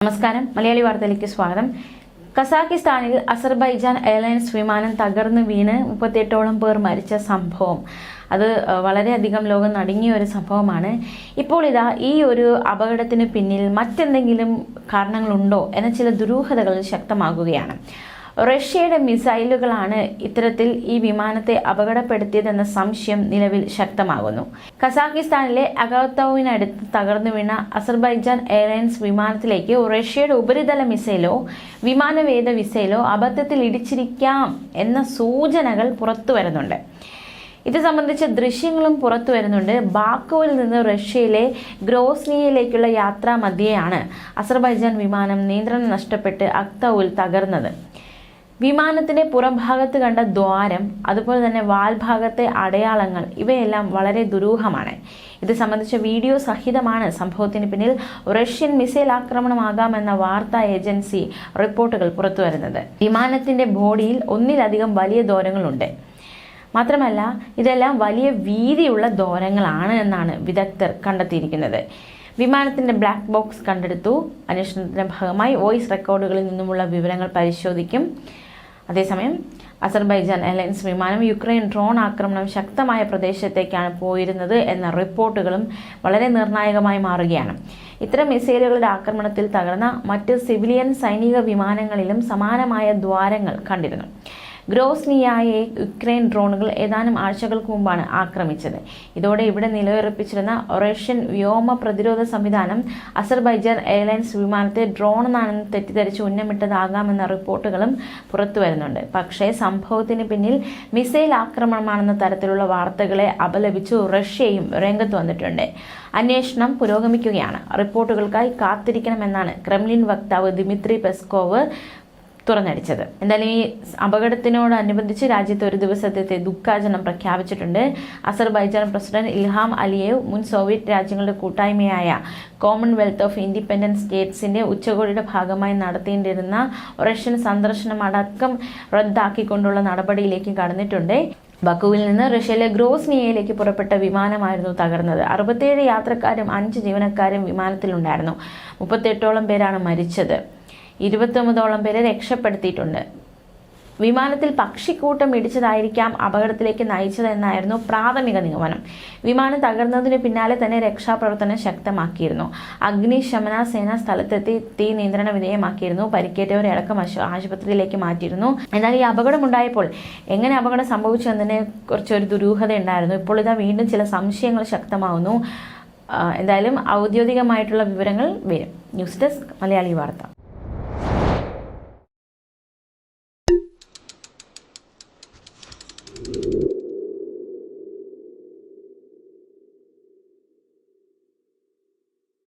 നമസ്കാരം, മലയാളി വാർത്തയിലേക്ക് സ്വാഗതം. കസാക്കിസ്ഥാനിൽ അസർബൈജാൻ എയർലൈൻസ് വിമാനം തകർന്നു വീണ് 38ഓളം പേർ മരിച്ച സംഭവം അത് വളരെയധികം ലോകം നടുങ്ങിയ ഒരു സംഭവമാണ്. ഇപ്പോൾ ഇതാ ഈ ഒരു അപകടത്തിന് പിന്നിൽ മറ്റെന്തെങ്കിലും കാരണങ്ങളുണ്ടോ എന്ന ചില ദുരൂഹതകൾ ശക്തമാകുകയാണ്. റഷ്യയുടെ മിസൈലുകളാണ് ഇത്തരത്തിൽ ഈ വിമാനത്തെ അപകടപ്പെടുത്തിയതെന്ന സംശയം നിലവിൽ ശക്തമാകുന്നു. കസാക്കിസ്ഥാനിലെ അഗാത്തൌവിനടുത്ത് തകർന്നു വീണ അസർബൈജാൻ എയർലൈൻസ് വിമാനത്തിലേക്ക് റഷ്യയുടെ ഉപരിതല മിസൈലോ വിമാനവേദ മിസൈലോ അബദ്ധത്തിൽ ഇടിച്ചിരിക്കാം എന്ന സൂചനകൾ പുറത്തു വരുന്നുണ്ട്. ഇത് സംബന്ധിച്ച ദൃശ്യങ്ങളും പുറത്തു വരുന്നുണ്ട്. ബാക്കുവിൽ നിന്ന് റഷ്യയിലെ ഗ്രോസ്നിയയിലേക്കുള്ള യാത്രാ മധ്യേയാണ് അസർബൈജാൻ വിമാനം നിയന്ത്രണം നഷ്ടപ്പെട്ട് അക്തൌവിൽ തകർന്നത്. വിമാനത്തിന്റെ പുറംഭാഗത്ത് കണ്ട ദ്വാരം, അതുപോലെ തന്നെ വാൽഭാഗത്തെ അടയാളങ്ങൾ ഇവയെല്ലാം വളരെ ദുരൂഹമാണ്. ഇത് സംബന്ധിച്ച വീഡിയോ സഹിതമാണ് സംഭവത്തിന് പിന്നിൽ റഷ്യൻ മിസൈൽ ആക്രമണമാകാമെന്ന വാർത്താ ഏജൻസി റിപ്പോർട്ടുകൾ പുറത്തുവരുന്നത്. വിമാനത്തിന്റെ ബോഡിയിൽ ഒന്നിലധികം വലിയ ദ്വാരങ്ങളുണ്ട്. മാത്രമല്ല ഇതെല്ലാം വലിയ വീതിയുള്ള ദ്വാരങ്ങളാണ് എന്നാണ് വിദഗ്ധർ കണ്ടെത്തിയിരിക്കുന്നത്. വിമാനത്തിന്റെ ബ്ലാക്ക് ബോക്സ് കണ്ടെടുത്തു. അന്വേഷണത്തിന്റെ ഭാഗമായി വോയിസ് റെക്കോർഡുകളിൽ നിന്നുമുള്ള വിവരങ്ങൾ പരിശോധിക്കും. അതേസമയം അസർബൈജാൻ എയർലൈൻസ് വിമാനം യുക്രൈൻ ഡ്രോൺ ആക്രമണം ശക്തമായ പ്രദേശത്തേക്കാണ് പോയിരുന്നത് എന്ന റിപ്പോർട്ടുകളും വളരെ നിർണായകമായി മാറുകയാണ്. ഇത്തരം മിസൈലുകളുടെ ആക്രമണത്തിൽ തകർന്ന മറ്റ് സിവിലിയൻ സൈനിക വിമാനങ്ങളിലും സമാനമായ ദ്വാരങ്ങൾ കണ്ടിരുന്നു. ഗ്രോസ്നിയയെ യുക്രൈൻ ഡ്രോണുകൾ ഏതാനും ആഴ്ചകൾക്ക് മുമ്പാണ് ആക്രമിച്ചത്. ഇതോടെ ഇവിടെ നിലയുറപ്പിച്ചിരുന്ന റഷ്യൻ വ്യോമ പ്രതിരോധ സംവിധാനം അസർബൈജാൻ എയർലൈൻസ് വിമാനത്തെ ഡ്രോണെന്നാണെന്ന് തെറ്റിദ്ധരിച്ച് ഉന്നമിട്ടതാകാമെന്ന റിപ്പോർട്ടുകളും പുറത്തു വരുന്നുണ്ട്. പക്ഷേ സംഭവത്തിന് പിന്നിൽ മിസൈൽ ആക്രമണമാണെന്ന തരത്തിലുള്ള വാർത്തകളെ അപലപിച്ചു റഷ്യയും രംഗത്ത് വന്നിട്ടുണ്ട്. അന്വേഷണം പുരോഗമിക്കുകയാണ്. റിപ്പോർട്ടുകൾക്കായി കാത്തിരിക്കണമെന്നാണ് ക്രെംലിൻ വക്താവ് ദിമിത്രി പെസ്കോവ് തുറന്നടിച്ചത്. എന്തായാലും ഈ അപകടത്തിനോടനുബന്ധിച്ച് രാജ്യത്ത് ഒരു ദിവസത്തെ ദുഃഖാചരണം പ്രഖ്യാപിച്ചിട്ടുണ്ട്. അസർബൈജാൻ പ്രസിഡന്റ് ഇൽഹാം അലിയേവ് മുൻ സോവിയറ്റ് രാജ്യങ്ങളുടെ കൂട്ടായ്മയായ കോമൺവെൽത്ത് ഓഫ് ഇൻഡിപെൻഡന്റ് സ്റ്റേറ്റ്സിന്റെ ഉച്ചകോടിയുടെ ഭാഗമായി നടത്തേണ്ടിയിരുന്ന റഷ്യൻ സന്ദർശനം അടക്കം റദ്ദാക്കിക്കൊണ്ടുള്ള നടപടിയിലേക്ക് കടന്നിട്ടുണ്ട്. ബക്കുവിൽ നിന്ന് റഷ്യയിലെ ഗ്രോസ്നിയയിലേക്ക് പുറപ്പെട്ട വിമാനമായിരുന്നു തകർന്നത്. 67 യാത്രക്കാരും 5 ജീവനക്കാരും വിമാനത്തിലുണ്ടായിരുന്നു. 38ഓളം പേരാണ് മരിച്ചത്. 29ഓളം പേരെ രക്ഷപ്പെടുത്തിയിട്ടുണ്ട്. വിമാനത്തിൽ പക്ഷിക്കൂട്ടം ഇടിച്ചതായിരിക്കാം അപകടത്തിലേക്ക് നയിച്ചതെന്നായിരുന്നു പ്രാഥമിക നിഗമനം. വിമാനം തകർന്നതിന് പിന്നാലെ തന്നെ രക്ഷാപ്രവർത്തനം ശക്തമാക്കിയിരുന്നു. അഗ്നിശമന സേന സ്ഥലത്തെത്തി തീ നിയന്ത്രണ വിധേയമാക്കിയിരുന്നു. പരിക്കേറ്റവരെ അടക്കം ആശുപത്രിയിലേക്ക് മാറ്റിയിരുന്നു. എന്നാൽ ഈ അപകടമുണ്ടായപ്പോൾ എങ്ങനെ അപകടം സംഭവിച്ചു എന്നതിനെ കുറിച്ചൊരു ദുരൂഹത ഉണ്ടായിരുന്നു. ഇപ്പോൾ ഇതാ വീണ്ടും ചില സംശയങ്ങൾ ശക്തമാവുന്നു. എന്തായാലും ഔദ്യോഗികമായിട്ടുള്ള വിവരങ്ങൾ വരും. ന്യൂസ് ഡെസ്ക്, മലയാളി വാർത്ത.